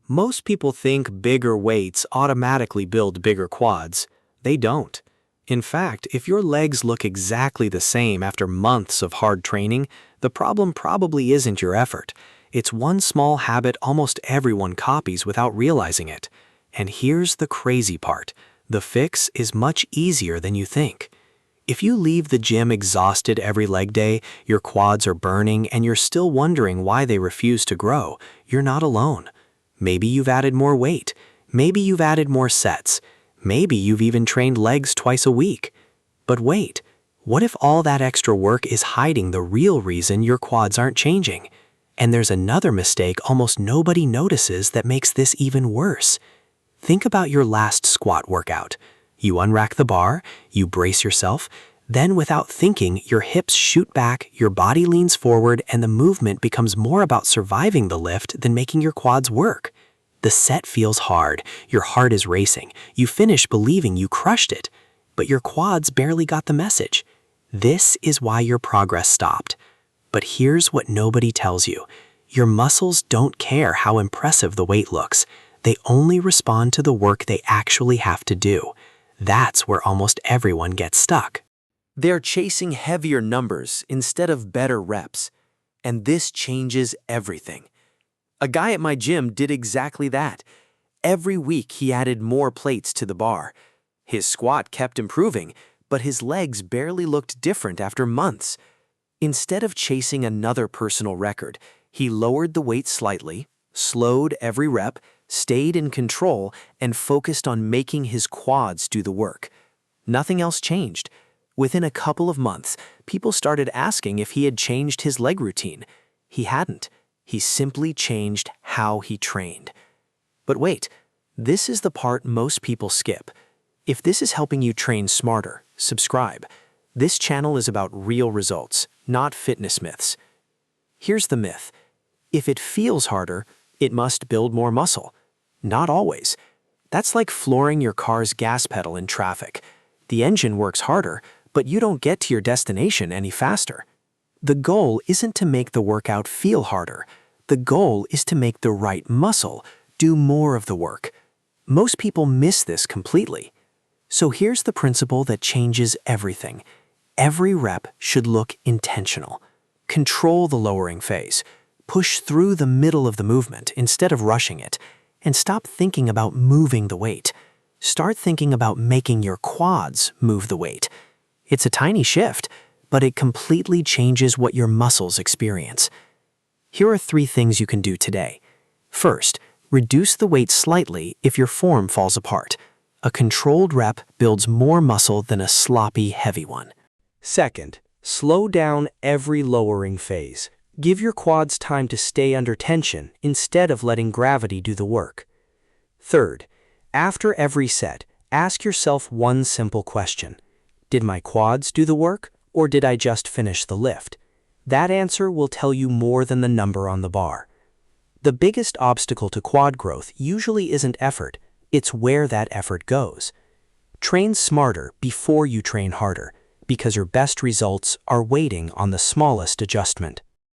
Most people think bigger weights automatically build bigger quads. They don't. In fact, if your legs look exactly the same after months of hard training, the problem probably isn't your effort. It's one small habit almost everyone copies without realizing it. And here's the crazy part. The fix is much easier than you think. If you leave the gym exhausted every leg day, your quads are burning, and you're still wondering why they refuse to grow, you're not alone. Maybe you've added more weight. Maybe you've added more sets. Maybe you've even trained legs twice a week. But wait, what if all that extra work is hiding the real reason your quads aren't changing? And there's another mistake almost nobody notices that makes this even worse. Think about your last squat workout. You unrack the bar, you brace yourself, then without thinking, your hips shoot back, your body leans forward, and the movement becomes more about surviving the lift than making your quads work. The set feels hard, your heart is racing, you finish believing you crushed it, but your quads barely got the message. This is why your progress stopped. But here's what nobody tells you. Your muscles don't care how impressive the weight looks. They only respond to the work they actually have to do. That's where almost everyone gets stuck. They're chasing heavier numbers instead of better reps. And this changes everything. A guy at my gym did exactly that. Every week he added more plates to the bar. His squat kept improving, but his legs barely looked different after months. Instead of chasing another personal record, he lowered the weight slightly, slowed every rep, stayed in control, and focused on making his quads do the work. Nothing else changed. Within a couple of months, people started asking if he had changed his leg routine. He hadn't. He simply changed how he trained. But wait, this is the part most people skip. If this is helping you train smarter, subscribe. This channel is about real results, not fitness myths. Here's the myth. If it feels harder, it must build more muscle. Not always. That's like flooring your car's gas pedal in traffic. The engine works harder, but you don't get to your destination any faster. The goal isn't to make the workout feel harder. The goal is to make the right muscle do more of the work. Most people miss this completely. So here's the principle that changes everything. Every rep should look intentional. Control the lowering phase. Push through the middle of the movement instead of rushing it. And stop thinking about moving the weight. Start thinking about making your quads move the weight. It's a tiny shift, but it completely changes what your muscles experience. Here are 3 things you can do today. First, reduce the weight slightly if your form falls apart. A controlled rep builds more muscle than a sloppy, heavy one. Second, slow down every lowering phase. Give your quads time to stay under tension instead of letting gravity do the work. Third, after every set, ask yourself one simple question. Did my quads do the work, or did I just finish the lift? That answer will tell you more than the number on the bar. The biggest obstacle to quad growth usually isn't effort, it's where that effort goes. Train smarter before you train harder, because your best results are waiting on the smallest adjustment.